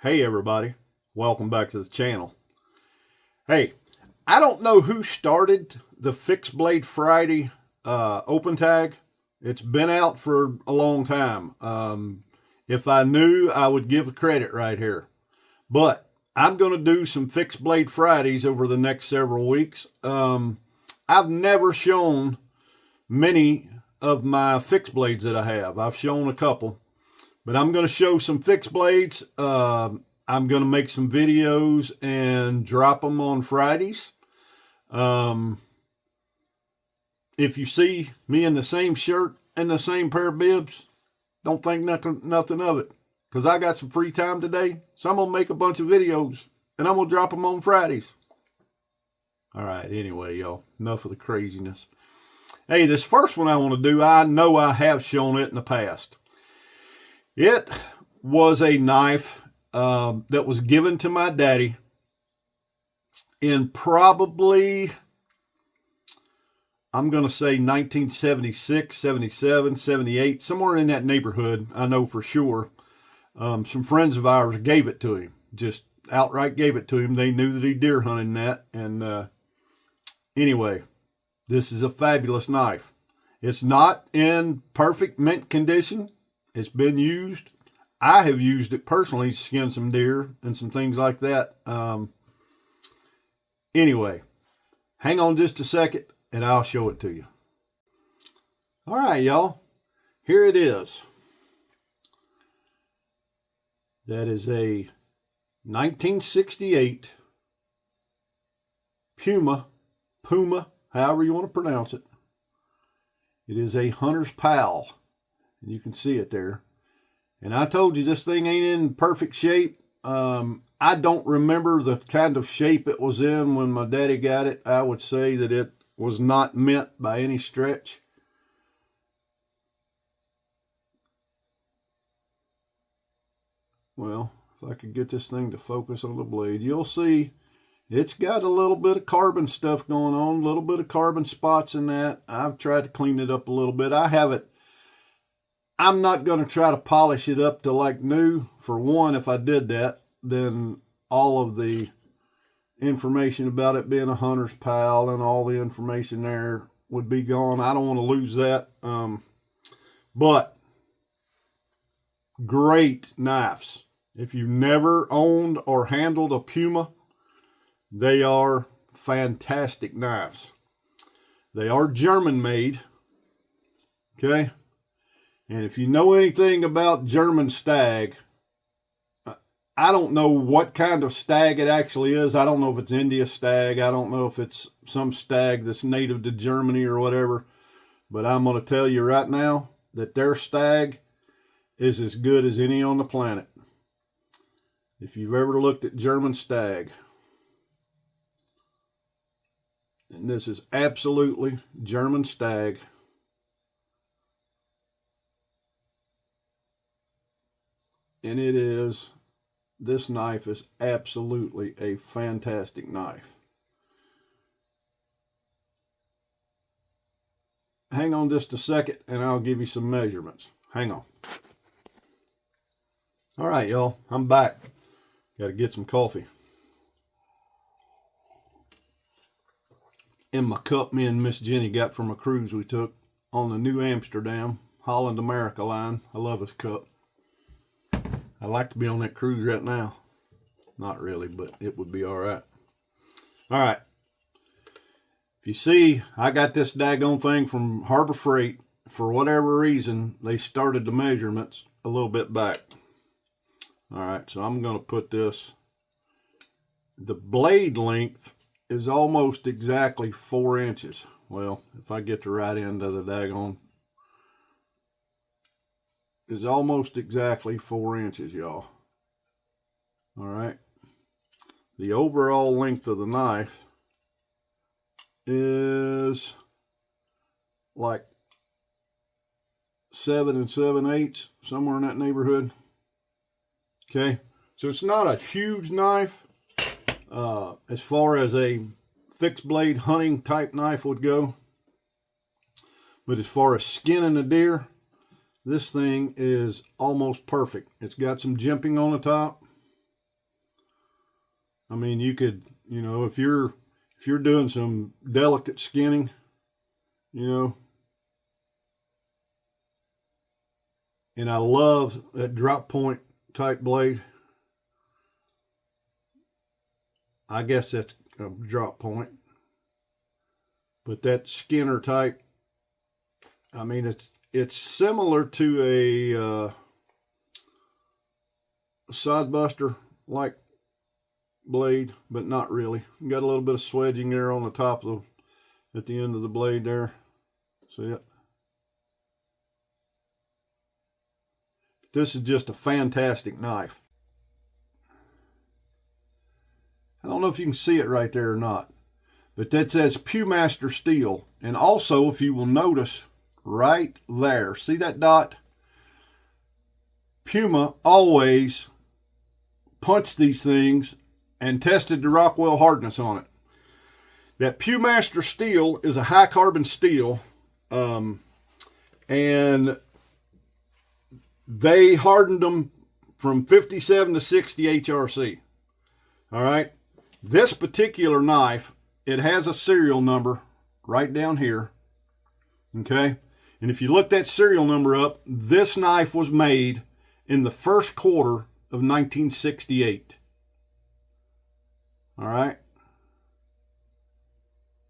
Hey everybody, welcome back to the channel. Hey, I don't know who started the Fixed Blade Friday open tag. It's been out for a long time. If I knew, I would give credit right here. But I'm going to do some Fixed Blade Fridays over the next several weeks. I've never shown many of my fixed blades that I have. I've shown a couple. But I'm going to show some fixed blades. I'm going to make some videos and drop them on Fridays. If you see me in the same shirt and the same pair of bibs, don't think nothing of it. Because I got some free time today. So I'm going to make a bunch of videos. And I'm going to drop them on Fridays. Alright, anyway, y'all. Enough of the craziness. Hey, this first one I want to do, I know I have shown it in the past. It was a knife that was given to my daddy in probably, I'm going to say 1976, 77, 78, somewhere in that neighborhood, I know for sure. Some friends of ours gave it to him, just outright gave it to him. They knew that he deer hunted that. And anyway, this is a fabulous knife. It's not in perfect mint condition. It's been used. I have used it personally to skin some deer and some things like that. Anyway, hang on just a second and I'll show it to you. All right, y'all. Here it is. That is a 1968 Puma, however you want to pronounce it. It is a hunter's pal. You can see it there. And I told you this thing ain't in perfect shape. I don't remember the kind of shape it was in when my daddy got it. I would say that it was not mint by any stretch. Well, if I could get this thing to focus on the blade, you'll see it's got a little bit of carbon stuff going on, a little bit of carbon spots in that. I've tried to clean it up a little bit. I'm not going to try to polish it up to like new. For one, if I did that, then all of the information about it being a hunter's pal and all the information there would be gone. I don't want to lose that. But great knives. If you've never owned or handled a Puma, they are fantastic knives. They are German made. Okay. And if you know anything about German stag, I don't know what kind of stag it actually is. I don't know if it's India stag. I don't know if it's some stag that's native to Germany or whatever. But I'm going to tell you right now that their stag is as good as any on the planet. If you've ever looked at German stag. And this is absolutely German stag. And this knife is absolutely a fantastic knife. Hang on just a second and I'll give you some measurements. Hang on. All right, y'all, I'm back. Got to get some coffee. In my cup me and Miss Jenny got from a cruise we took on the New Amsterdam, Holland America line. I love this cup. I'd like to be on that cruise right now. Not really, but it would be all right. All right. If you see, I got this daggone thing from Harbor Freight. For whatever reason, they started the measurements a little bit back. All right, so I'm going to put this. The blade length is almost exactly 4 inches. Well, if I get the right end of the daggone, is almost exactly 4 inches, y'all. All right. The overall length of the knife is like 7 7/8, somewhere in that neighborhood. Okay. So it's not a huge knife as far as a fixed blade hunting type knife would go. But as far as skinning a deer, this thing is almost perfect. It's got some jimping on the top. I mean, you could, if you're doing some delicate skinning, and I love that drop point type blade. I guess that's a drop point. But that Skinner type, I mean, it's similar to a side buster like blade, but not really. You got a little bit of swedging there on the top of at the end of the blade there. See it? This is just a fantastic knife. I don't know if you can see it right there or not, but that says Puma steel. And also, if you will notice right there, see that dot? Puma always punched these things and tested the Rockwell hardness on it. That Puma steel is a high carbon steel, and they hardened them from 57 to 60 HRC. All right. This particular knife, it has a serial number right down here. Okay. And if you look that serial number up, this knife was made in the first quarter of 1968. All right.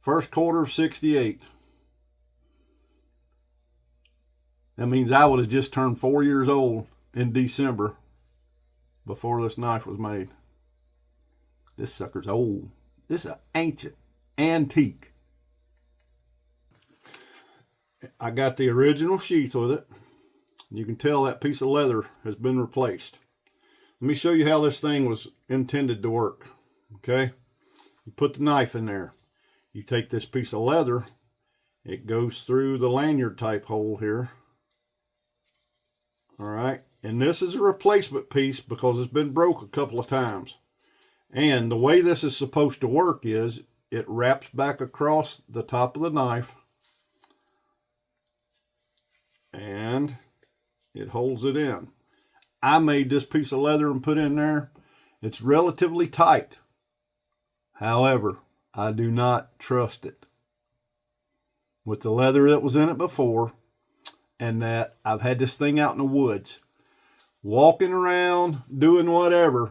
First quarter of 68. That means I would have just turned 4 years old in December before this knife was made. This sucker's old. This is an ancient, antique. I got the original sheath with it. You can tell that piece of leather has been replaced. Let me show you how this thing was intended to work. Okay? You put the knife in there. You take this piece of leather. It goes through the lanyard type hole here. All right, and this is a replacement piece because it's been broke a couple of times. And the way this is supposed to work is it wraps back across the top of the knife and it holds it in. I made this piece of leather and put in there. It's relatively tight. However, I do not trust it. With the leather that was in it before, and that I've had this thing out in the woods, walking around, doing whatever,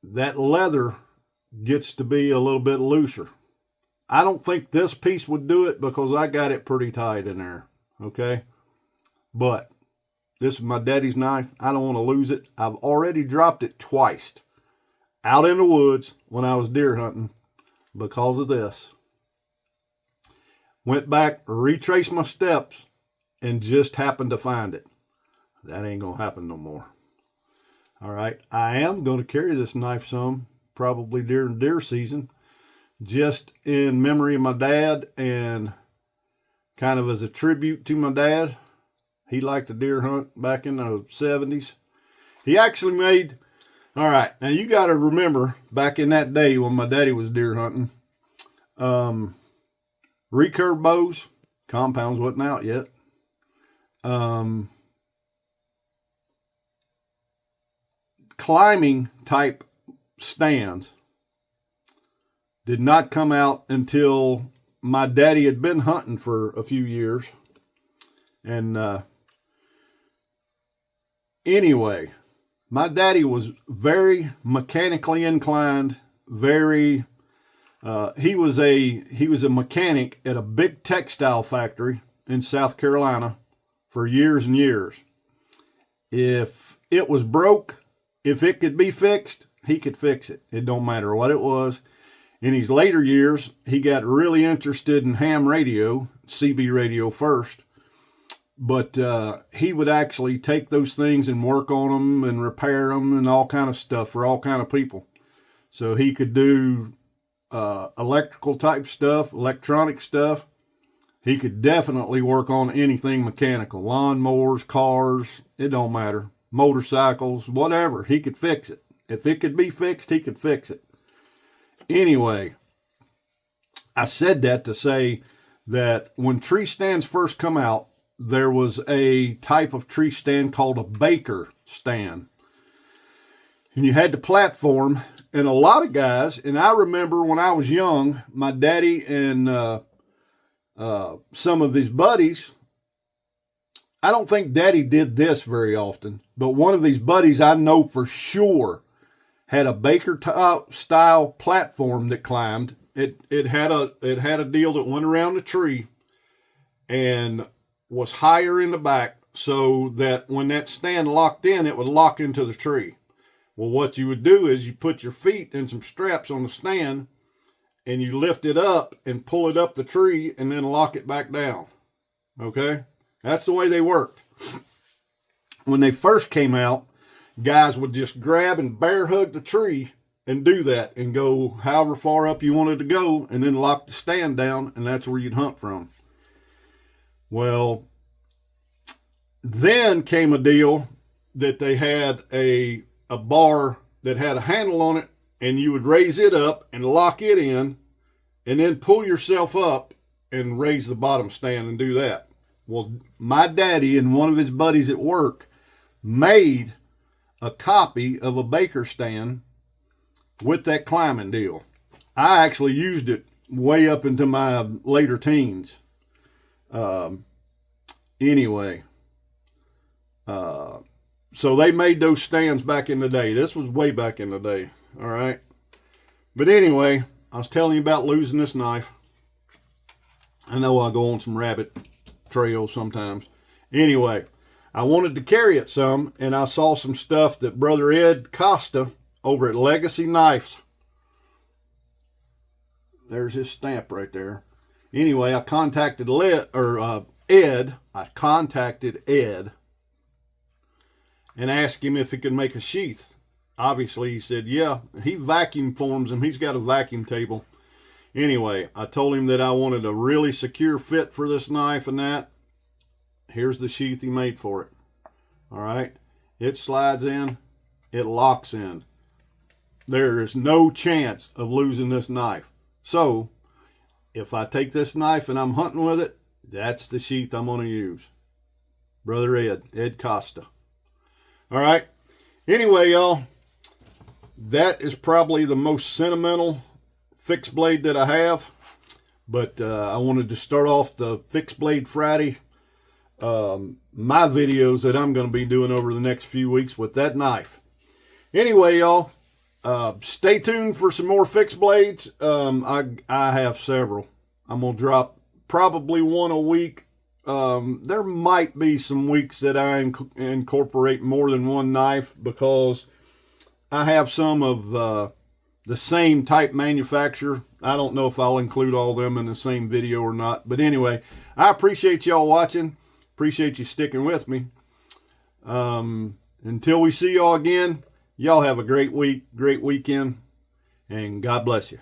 that leather gets to be a little bit looser. I don't think this piece would do it because I got it pretty tight in there, okay? But this is my daddy's knife. I don't want to lose it. I've already dropped it twice out in the woods when I was deer hunting because of this. Went back, retraced my steps, and just happened to find it. That ain't gonna happen no more. All right, I am gonna carry this knife some, probably during deer season, just in memory of my dad and kind of as a tribute to my dad. He liked to deer hunt back in the 70s. He actually made, all right, now you gotta remember back in that day when my daddy was deer hunting, recurve bows, compounds wasn't out yet. Climbing type stands did not come out until my daddy had been hunting for a few years. And anyway, my daddy was very mechanically inclined, very he was a mechanic at a big textile factory in South Carolina for years and years. If it was broke, if it could be fixed, he could fix it. It don't matter what it was. In his later years, he got really interested in ham radio, CB radio first. But he would actually take those things and work on them and repair them and all kind of stuff for all kind of people. So he could do electrical type stuff, electronic stuff. He could definitely work on anything mechanical, lawnmowers, cars, it don't matter, motorcycles, whatever. He could fix it. If it could be fixed, he could fix it. Anyway, I said that to say that when tree stands first come out, there was a type of tree stand called a baker stand. And you had the platform, and a lot of guys, and I remember when I was young, my daddy and some of his buddies, I don't think daddy did this very often, but one of his buddies I know for sure had a Baker style platform that climbed. It had a deal that went around the tree and was higher in the back, so that when that stand locked in, it would lock into the tree. Well, what you would do is you put your feet in some straps on the stand and you lift it up and pull it up the tree and then lock it back down. Okay? That's the way they worked. When they first came out, guys would just grab and bear hug the tree and do that and go however far up you wanted to go and then lock the stand down, and that's where you'd hunt from. Well, then came a deal that they had a bar that had a handle on it, and you would raise it up and lock it in and then pull yourself up and raise the bottom stand and do that. Well, my daddy and one of his buddies at work made a copy of a Baker stand with that climbing deal. I actually used it way up into my later teens. Anyway, so they made those stands back in the day. This was way back in the day. All right. But anyway, I was telling you about losing this knife. I know I go on some rabbit trails sometimes. Anyway, I wanted to carry it some, and I saw some stuff that Brother Ed Costa over at Legacy Knives. There's his stamp right there. Anyway, I contacted Ed. I contacted Ed and asked him if he could make a sheath. Obviously, he said, yeah. He vacuum forms them. He's got a vacuum table. Anyway, I told him that I wanted a really secure fit for this knife and that. Here's the sheath he made for it. All right. It slides in. It locks in. There is no chance of losing this knife. So, if I take this knife and I'm hunting with it, that's the sheath I'm going to use. Brother Ed Costa. All right. Anyway, y'all, that is probably the most sentimental fixed blade that I have. But I wanted to start off the Fixed Blade Friday, my videos that I'm going to be doing over the next few weeks with that knife. Anyway, y'all, stay tuned for some more fixed blades. I have several. I'm going to drop probably one a week. There might be some weeks that I incorporate more than one knife because I have some of the same type manufacturer. I don't know if I'll include all them in the same video or not. But anyway, I appreciate y'all watching. Appreciate you sticking with me. Until we see y'all again, y'all have a great week, great weekend, and God bless you.